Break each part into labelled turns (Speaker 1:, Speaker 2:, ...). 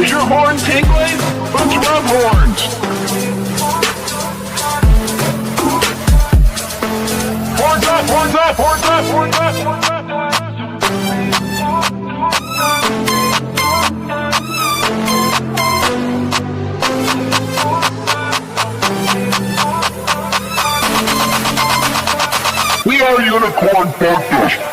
Speaker 1: Is your horn tingling? Let's rub horns. Horns up, horns up, horns up, horns up, horns up. We are Unicorn Podcast.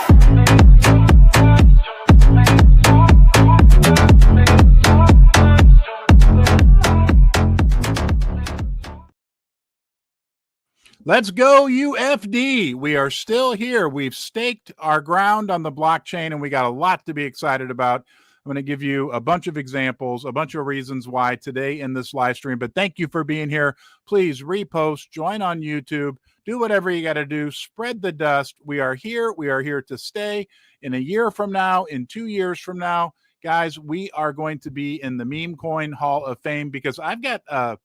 Speaker 2: Let's go, UFD. We are still here. We've staked our ground on the blockchain, and we got a lot to be excited about. I'm going to give you a bunch of examples, a bunch of reasons why today in this live stream. But thank you for being here. Please repost, join on YouTube, do whatever you got to do. Spread the dust. We are here. We are here to stay. In a year from now, in 2 years from now, guys, we are going to be in the Meme Coin Hall of Fame because I've got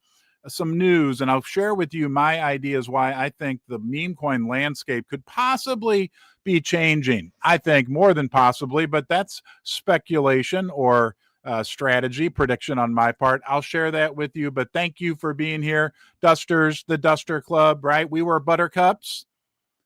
Speaker 2: some news, and I'll share with you my ideas why I think the meme coin landscape could possibly be changing. I think more than possibly, but that's speculation or strategy, prediction on my part. I'll share that with you, but thank you for being here. Dusters, the Duster Club, right? We were Buttercups.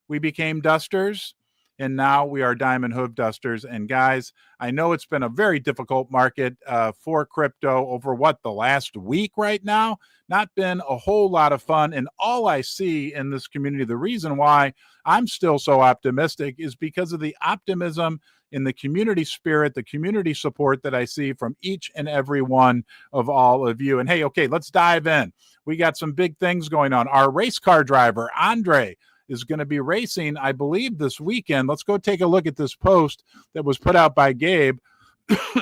Speaker 2: We became Dusters. And now we are Diamond Hoof Dusters. And guys, I know it's been a very difficult market for crypto over the last week right now. Not been a whole lot of fun. And all I see in this community, the reason why I'm still so optimistic is because of the optimism in the community spirit, the community support that I see from each and every one of all of you. And hey, okay, let's dive in. We got some big things going on. Our race car driver, Andre, is going to be racing, I believe, this weekend. Let's go take a look at this post that was put out by Gabe.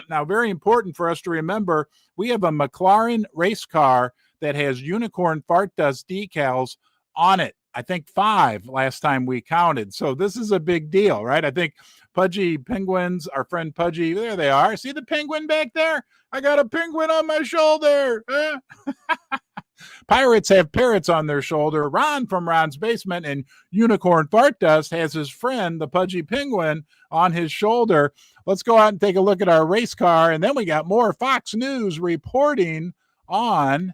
Speaker 2: Now, very important for us to remember, we have a McLaren race car that has unicorn fart dust decals on it. I think 5 last time we counted. So this is a big deal, right? I think Pudgy Penguins, our friend Pudgy, there they are. See the penguin back there? I got a penguin on my shoulder. Pirates have parrots on their shoulder. Ron from Ron's Basement and Unicorn Fart Dust has his friend, the Pudgy Penguin, on his shoulder. Let's go out and take a look at our race car. And then we got more Fox News reporting on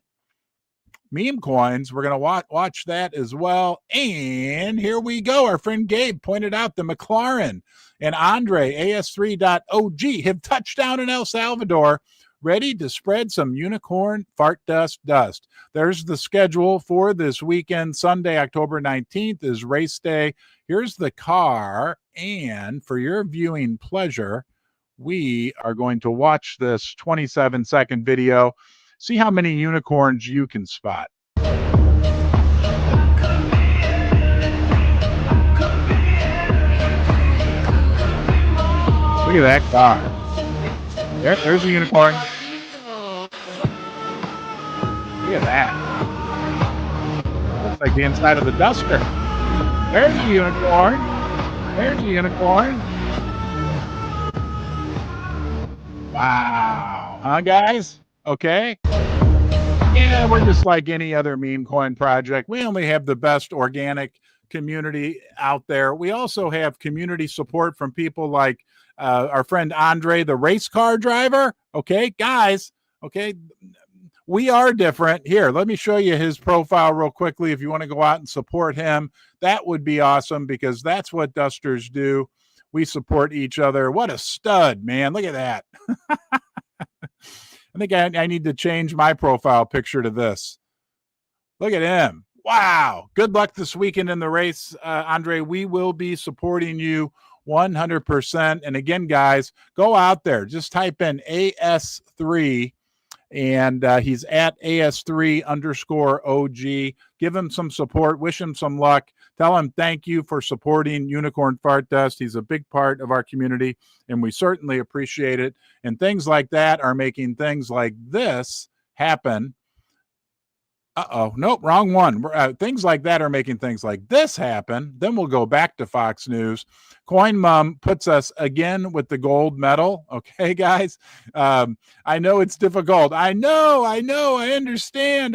Speaker 2: meme coins. We're going to watch that as well. And here we go. Our friend Gabe pointed out the McLaren and Andre, AS3.OG, have touched down in El Salvador, ready to spread some unicorn fart dust. There's the schedule for this weekend. Sunday, October 19th is race day. Here's the car. And for your viewing pleasure, we are going to watch this 27-second video. See how many unicorns you can spot. Look at that car. There's a unicorn. Look at that. Looks like the inside of the Duster. There's a unicorn. There's a unicorn. Wow. Huh, guys? Okay. Yeah, we're just like any other meme coin project. We only have the best organic community out there. We also have community support from people like our friend Andre, the race car driver. Okay, guys. Okay, we are different. Here, let me show you his profile real quickly. If you want to go out and support him, that would be awesome because that's what Dusters do. We support each other. What a stud, man. Look at that. I think I need to change my profile picture to this. Look at him. Wow. Good luck this weekend in the race, Andre. We will be supporting you 100%. And again, guys, go out there. Just type in AS3, and he's at AS3_OG. Give him some support. Wish him some luck. Tell him thank you for supporting Unicorn Fart Dust. He's a big part of our community, and we certainly appreciate it. And things like that are making things like this happen. Nope, wrong one. Things like that are making things like this happen. Then we'll go back to Fox News. Coin Mum puts us again with the gold medal. Okay, guys. I know it's difficult. I know. I understand.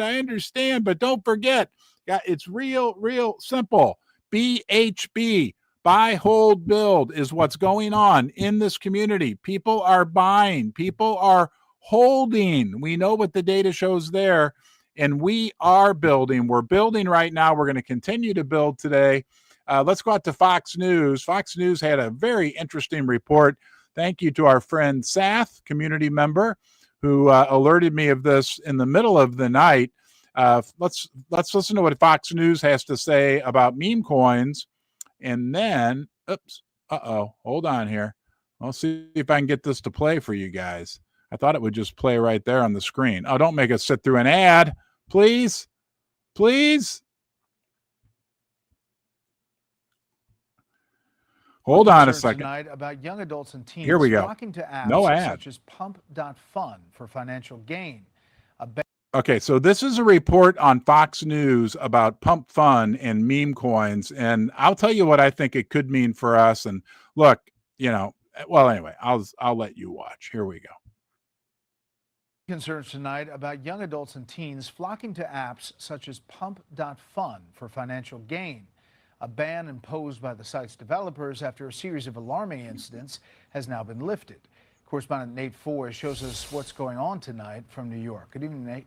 Speaker 2: But don't forget, it's real simple. BHB, buy, hold, build is what's going on in this community. People are buying. People are holding. We know what the data shows there, and we are building. We're building right now. We're going to continue to build today. Let's go out to Fox News. Fox News had a very interesting report. Thank you to our friend Sath, community member, who alerted me of this in the middle of the night. Let's listen to what Fox News has to say about meme coins, and then, hold on here. I'll see if I can get this to play for you guys. I thought it would just play right there on the screen. Oh, don't make us sit through an ad, please, please. Hold on a second.
Speaker 3: Tonight about young adults and teens
Speaker 2: Here we go.
Speaker 3: flocking to apps
Speaker 2: No ad.
Speaker 3: such as pump.fun for financial gain.
Speaker 2: Okay, so this is a report on Fox News about Pump Fun and meme coins, and I'll tell you what I think it could mean for us. And look, well, anyway, I'll let you watch. Here we go.
Speaker 3: Concerns tonight about young adults and teens flocking to apps such as pump.fun for financial gain. A ban imposed by the site's developers after a series of alarming incidents has now been lifted. Correspondent Nate Foy shows us what's going on tonight from New York. Good evening, Nate.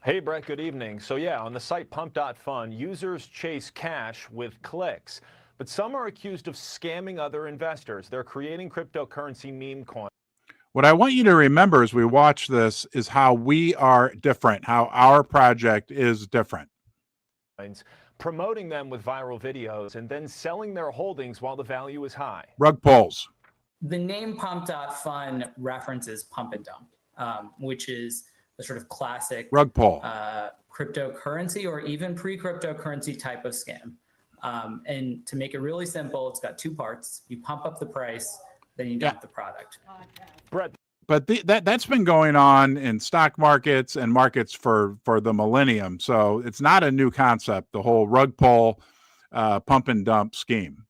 Speaker 4: Hey, Brett, good evening. So yeah, on the site pump.fun, users chase cash with clicks, but some are accused of scamming other investors. They're creating cryptocurrency meme coins.
Speaker 2: What I want you to remember as we watch this is how we are different, how our project is different.
Speaker 4: Promoting them with viral videos and then selling their holdings while the value is high.
Speaker 2: Rug pulls.
Speaker 5: The name pump.fun references pump and dump, which is the sort of classic
Speaker 2: rug pull
Speaker 5: cryptocurrency or even pre-cryptocurrency type of scam. And to make it really simple, it's got two parts. You pump up the price, then you dump the product.
Speaker 4: Brett.
Speaker 2: But that's been going on in stock markets and markets for the millennium. So it's not a new concept, the whole rug pull, pump and dump scheme.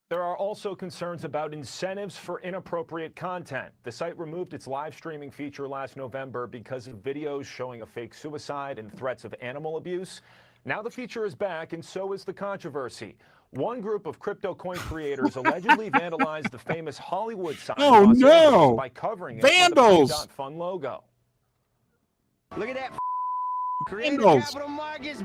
Speaker 4: There are also concerns about incentives for inappropriate content. The site removed its live streaming feature last November because of videos showing a fake suicide and threats of animal abuse. Now the feature is back, and so is the controversy. One group of crypto coin creators allegedly vandalized the famous Hollywood sign by covering it with the .fun logo.
Speaker 6: Look at that
Speaker 2: Vandals.
Speaker 6: capital markets.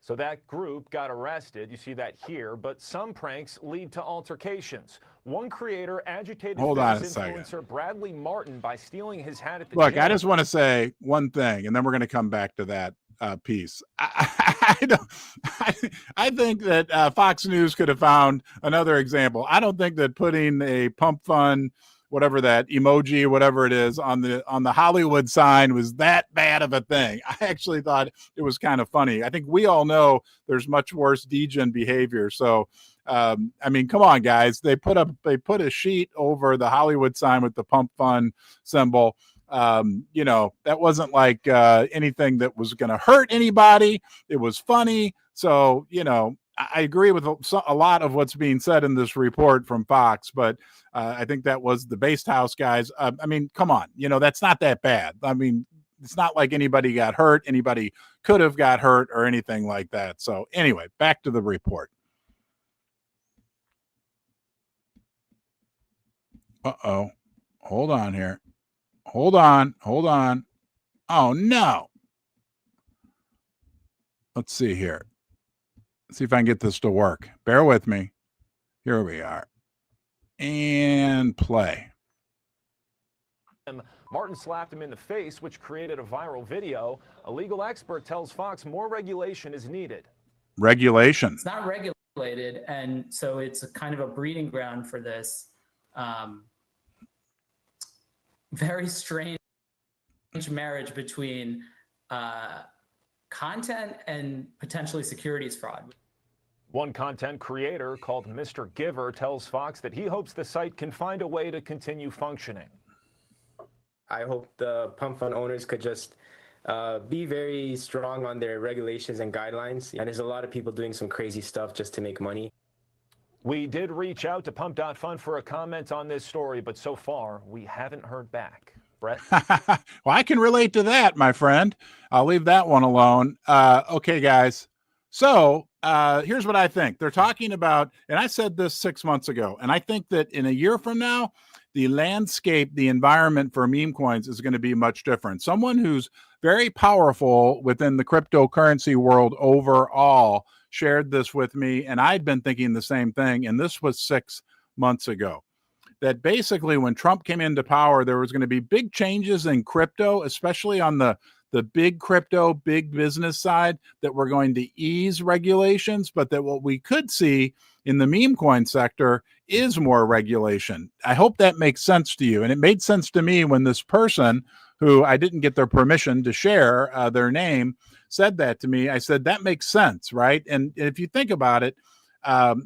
Speaker 4: So that group got arrested. You see that here, but some pranks lead to altercations. One creator agitated influencer Bradley Martin by stealing his hat at the
Speaker 2: Look,
Speaker 4: gym.
Speaker 2: I just want to say one thing, and then we're going to come back to that piece. I think that Fox News could have found another example. I don't think that putting a pump fun, whatever that emoji or whatever it is on the Hollywood sign was that bad of a thing. I actually thought it was kind of funny. I think we all know there's much worse degen behavior. So, I mean, come on, guys. They put a sheet over the Hollywood sign with the pump fun symbol. That wasn't like anything that was going to hurt anybody. It was funny. So, I agree with a lot of what's being said in this report from Fox, but I think that was the Based House guys. I mean, come on, that's not that bad. I mean, it's not like anybody got hurt. Anybody could have got hurt or anything like that. So anyway, back to the report. Uh-oh. Hold on here. Hold on. Oh, no. Let's see here. See if I can get this to work. Bear with me. Here we are. And play.
Speaker 4: Martin slapped him in the face, which created a viral video. A legal expert tells Fox more regulation is needed.
Speaker 2: Regulation.
Speaker 5: It's not regulated, and so it's a kind of a breeding ground for this very strange marriage between content and potentially securities fraud.
Speaker 4: One content creator called Mr. Giver tells Fox that he hopes the site can find a way to continue functioning.
Speaker 7: I hope the pump fund owners could just be very strong on their regulations and guidelines. And there's a lot of people doing some crazy stuff just to make money.
Speaker 4: We did reach out to pump.fun for a comment on this story, but so far we haven't heard back. Brett?
Speaker 2: Well, I can relate to that, my friend. I'll leave that one alone. Okay, guys. So here's what I think. They're talking about, and I said this 6 months ago, and I think that in a year from now, the landscape, the environment for meme coins is going to be much different. Someone who's very powerful within the cryptocurrency world overall shared this with me, and I'd been thinking the same thing, and this was 6 months ago. That basically when Trump came into power, there was going to be big changes in crypto, especially on the big crypto, big business side, that we're going to ease regulations, but that what we could see in the meme coin sector is more regulation. I hope that makes sense to you. And it made sense to me when this person, who I didn't get their permission to share their name, said that to me. I said, that makes sense, right? And if you think about it,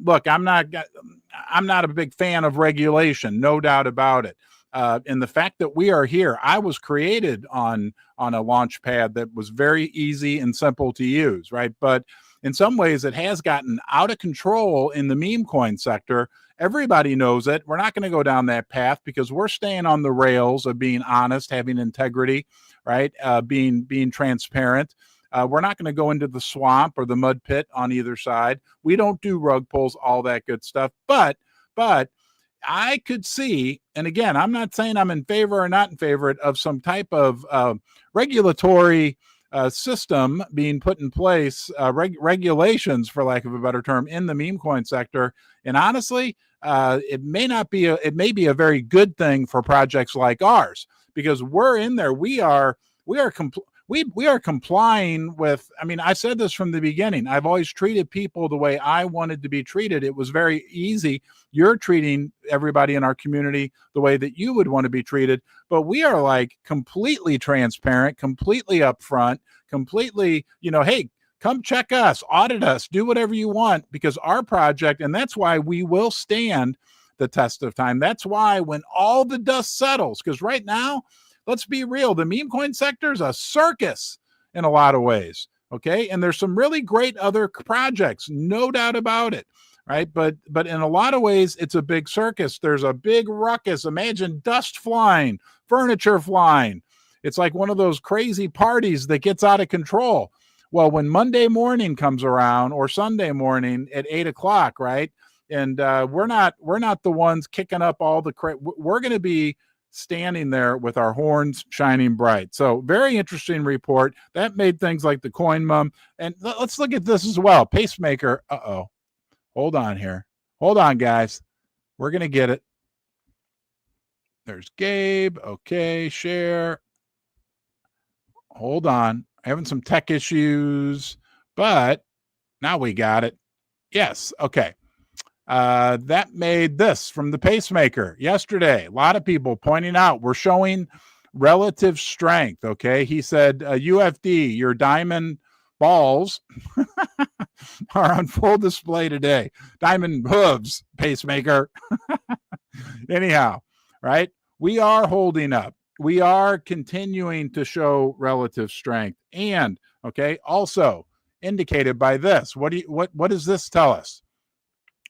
Speaker 2: look, I'm not a big fan of regulation, no doubt about it. And the fact that we are here, I was created on a launch pad that was very easy and simple to use, right? But in some ways, it has gotten out of control in the meme coin sector. Everybody knows it. We're not going to go down that path because we're staying on the rails of being honest, having integrity, right? Being transparent. We're not going to go into the swamp or the mud pit on either side. We don't do rug pulls, all that good stuff. But I could see, and again, I'm not saying I'm in favor or not in favor of some type of regulatory system being put in place, regulations, for lack of a better term, in the meme coin sector. And honestly, it may be a very good thing for projects like ours, because we're in there. We are complying with, I mean, I said this from the beginning. I've always treated people the way I wanted to be treated. It was very easy. You're treating everybody in our community the way that you would want to be treated. But we are like completely transparent, completely upfront, completely, hey, come check us, audit us, do whatever you want, because our project, and that's why we will stand the test of time. That's why when all the dust settles, because right now, let's be real, the meme coin sector is a circus in a lot of ways, okay? And there's some really great other projects, no doubt about it, right? But in a lot of ways, it's a big circus. There's a big ruckus. Imagine dust flying, furniture flying. It's like one of those crazy parties that gets out of control. Well, when Monday morning comes around, or Sunday morning at 8 o'clock, right? And we're not the ones kicking up all the we're going to be standing there with our horns shining bright. So very interesting report that made things like the coin mum. And let's look at this as well. Pacemaker. Hold on here. Hold on, guys. We're going to get it. There's Gabe. Okay. Share. Hold on. Having some tech issues, but now we got it. Yes. Okay. That made this from the Pacemaker yesterday. A lot of people pointing out we're showing relative strength. Okay. He said, UFD, your diamond balls are on full display today. Diamond hooves, Pacemaker. Anyhow, right? We are holding up. We are continuing to show relative strength. And, okay, also indicated by this. What does this tell us?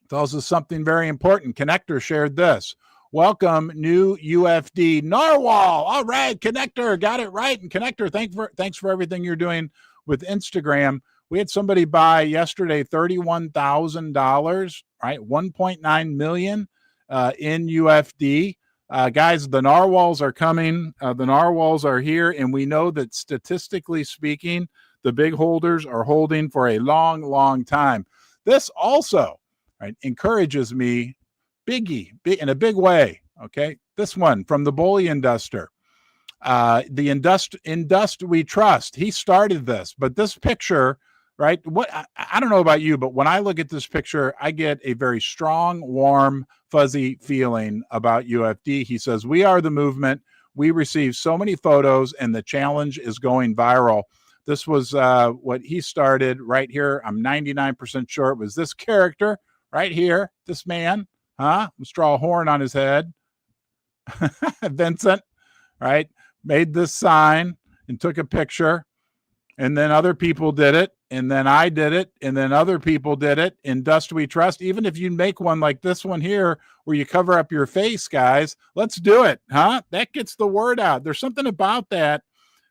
Speaker 2: Tells us something very important. Connector shared this. Welcome, new UFD Narwhal. All right, Connector, got it right. And Connector, thanks for everything you're doing with Instagram. We had somebody buy yesterday $31,000, right? 1.9 million in UFD. Guys, the narwhals are coming. The narwhals are here, and we know that statistically speaking, the big holders are holding for a long, long time. This also, right, encourages me in a big way. Okay, this one from the bullion investor, the Indust we trust. He started this, but this picture, right? What I don't know about you, but when I look at this picture, I get a very strong, warm, fuzzy feeling about UFD. He says, we are the movement. We receive so many photos, and the challenge is going viral. This was what he started right here. I'm 99% sure it was this character right here, this man, let's draw a horn on his head. Vincent, right, made this sign and took a picture, and then other people did it, and then I did it, and then other people did it. In Dust We Trust. Even if you make one like this one here where you cover up your face, guys, let's do it, That gets the word out. There's something about that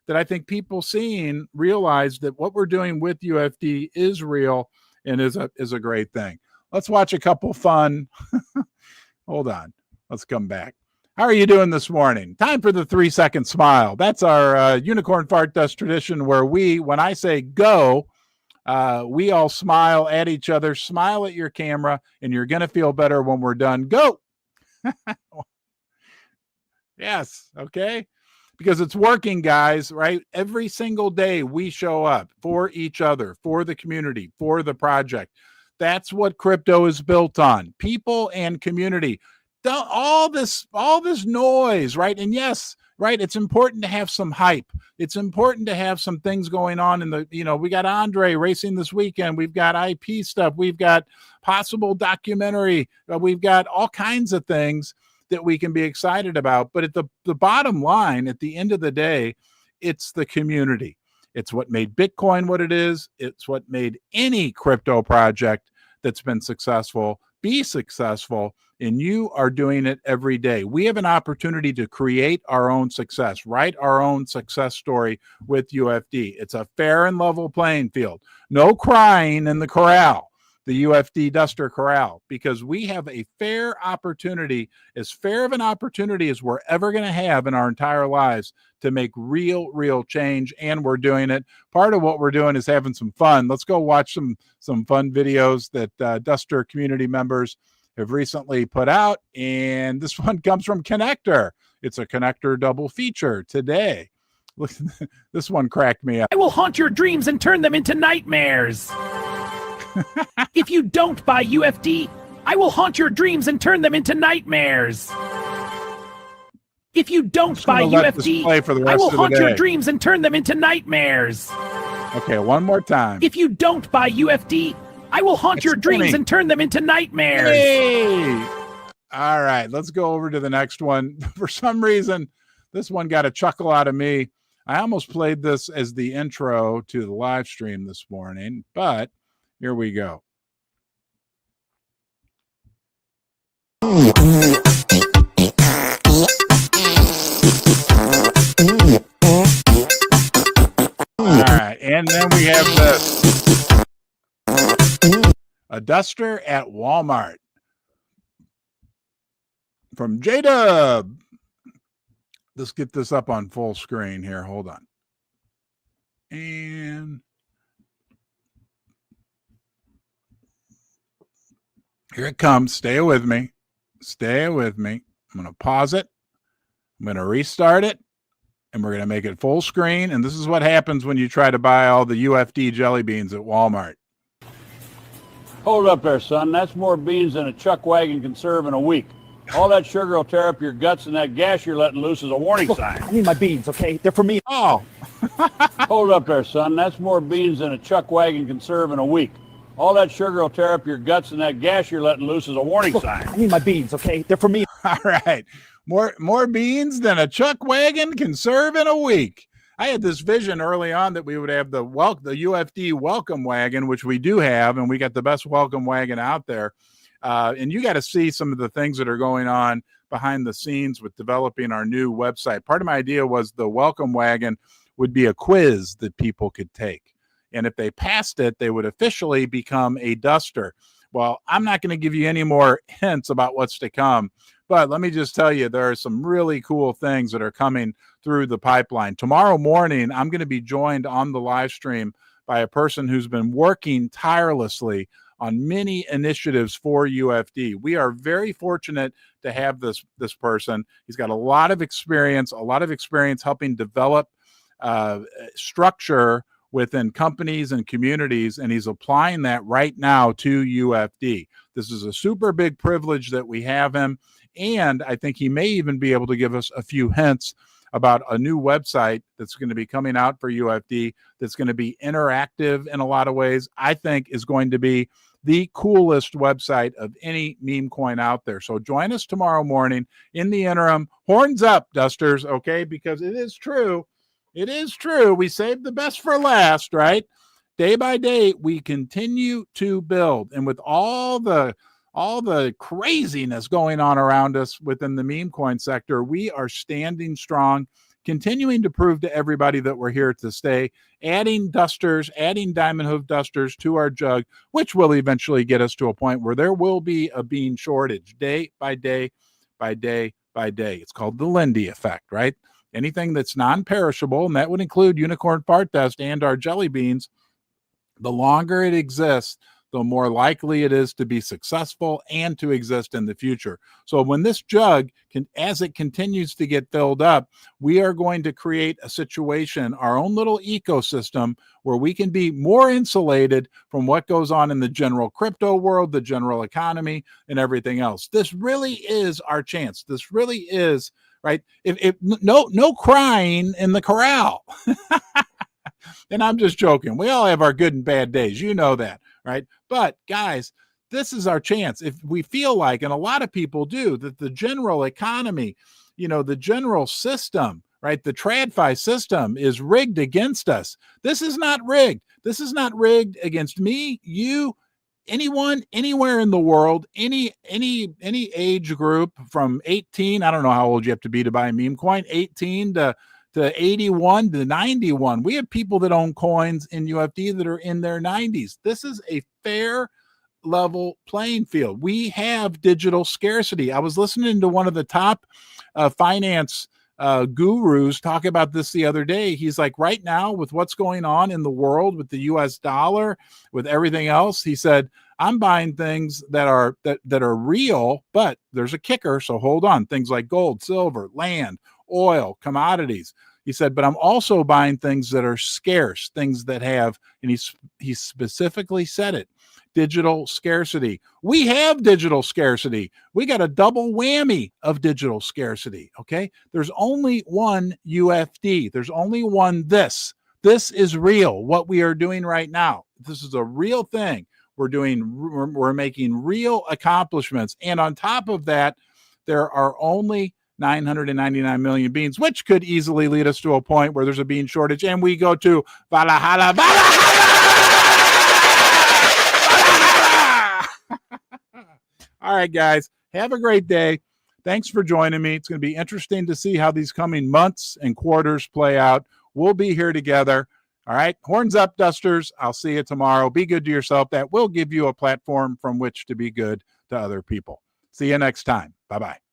Speaker 2: I think people seeing realize that what we're doing with UFD is real, and is a great thing. Let's watch a couple fun. Hold on. Let's come back. How are you doing this morning? Time for the 3-second smile. That's our Unicorn Fart Dust tradition where when I say go, we all smile at each other, smile at your camera, and you're going to feel better when we're done. Go. Yes. Okay. Because it's working, guys, right? Every single day we show up for each other, for the community, for the project. That's what crypto is built on. People and community. All this noise, right? And yes, right, it's important to have some hype. It's important to have some things going on in the, we got Andre racing this weekend. We've got IP stuff. We've got possible documentary. We've got all kinds of things that we can be excited about. But at the bottom line, at the end of the day, it's the community. It's what made Bitcoin what it is. It's what made any crypto project that's been successful be successful, and you are doing it every day. We have an opportunity to create our own success, write our own success story with UFD. It's a fair and level playing field. No crying in the corral, the UFD Duster Corral, because we have a fair opportunity, as fair of an opportunity as we're ever going to have in our entire lives to make real change, and we're doing it. Part of what we're doing is having some fun. Let's go watch some fun videos that Duster community members have recently put out, and this one comes from Connector. It's a Connector double feature today. Look, this one cracked me up.
Speaker 8: I will haunt your dreams and turn them into nightmares. If you don't buy UFD, I will haunt your dreams and turn them into nightmares. If you don't buy UFD, I will haunt your dreams and turn them into nightmares.
Speaker 2: Okay, one more time.
Speaker 8: If you don't buy UFD, I will haunt your dreams and turn them into nightmares.
Speaker 2: Hey! All right, let's go over to the next one. For some reason, this one got a chuckle out of me. I almost played this as the intro to the live stream this morning, but here we go. All right, and then we have this. A duster at Walmart from J-Dub. Let's get this up on full screen here. Hold on. And here it comes. Stay with me. Stay with me. I'm going to pause it. I'm going to restart it. And we're going to make it full screen. And this is what happens when you try to buy all the UFD jelly beans at Walmart.
Speaker 9: Hold up there, son. That's more beans than a chuck wagon can serve in a week. All that sugar will tear up your guts, and that gas you're letting loose is a warning sign.
Speaker 8: I need my beans, okay? They're for me.
Speaker 2: Oh.
Speaker 9: Hold up there, son. That's more beans than a chuck wagon can serve in a week. All that sugar will tear up your guts, and that gas you're letting loose is a warning sign.
Speaker 8: I need my beans, okay? They're for me.
Speaker 2: All right. More beans than a chuck wagon can serve in a week. I had this vision early on that we would have the UFD welcome wagon, which we do have, and we got the best welcome wagon out there. And you got to see some of the things that are going on behind the scenes with developing our new website. Part of my idea was the welcome wagon would be a quiz that people could take. And if they passed it, they would officially become a duster. Well, I'm not going to give you any more hints about what's to come, but let me just tell you, there are some really cool things that are coming through the pipeline. Tomorrow morning, I'm going to be joined on the live stream by a person who's been working tirelessly on many initiatives for UFD. We are very fortunate to have this person. He's got a lot of experience helping develop structure within companies and communities, and he's applying that right now to UFD. This is a super big privilege that we have him, and I think he may even be able to give us a few hints about a new website that's going to be coming out for UFD that's going to be interactive in a lot of ways. I think is going to be the coolest website of any meme coin out there. So join us tomorrow morning. In the interim, horns up, Dusters, okay? Because it is true. It is true. We saved the best for last, right? Day by day, we continue to build. And with all the craziness going on around us within the meme coin sector, we are standing strong, continuing to prove to everybody that we're here to stay, adding dusters, adding diamond hoof dusters to our jug, which will eventually get us to a point where there will be a bean shortage day by day by day by day. It's called the Lindy effect, right? Anything that's non-perishable, and that would include unicorn fart dust and our jelly beans, the longer it exists, the more likely it is to be successful and to exist in the future. So when this jug, as it continues to get filled up, we are going to create a situation, our own little ecosystem, where we can be more insulated from what goes on in the general crypto world, the general economy, and everything else. This really is our chance. This really is, right? If no crying in the corral. And I'm just joking. We all have our good and bad days. You know that, right? But guys, this is our chance. If we feel like, and a lot of people do, that the general economy, the general system, right? The TradFi system is rigged against us. This is not rigged. This is not rigged against me, you, anyone, anywhere in the world, any age group from 18. I don't know how old you have to be to buy a meme coin, 18 to 81 to 91. We have people that own coins in UFD that are in their 90s. This is a fair, level playing field. We have digital scarcity. I was listening to one of the top finance gurus talk about this the other day. He's like, right now, with what's going on in the world, with the US dollar, with everything else, he said, I'm buying things that are real, but there's a kicker, so hold on. Things like gold, silver, land, oil, commodities. He said, but I'm also buying things that are scarce, things that have, and he specifically said it, digital scarcity. We have digital scarcity. We got a double whammy of digital scarcity, okay? There's only one UFD. There's only one this. This is real, what we are doing right now. This is a real thing. We're making real accomplishments. And on top of that, there are only 999 million beans, which could easily lead us to a point where there's a bean shortage and we go to Valhalla. All right, guys, have a great day. Thanks for joining me. It's going to be interesting to see how these coming months and quarters play out. We'll be here together. All right, horns up, dusters. I'll see you tomorrow. Be good to yourself. That will give you a platform from which to be good to other people. See you next time. Bye-bye.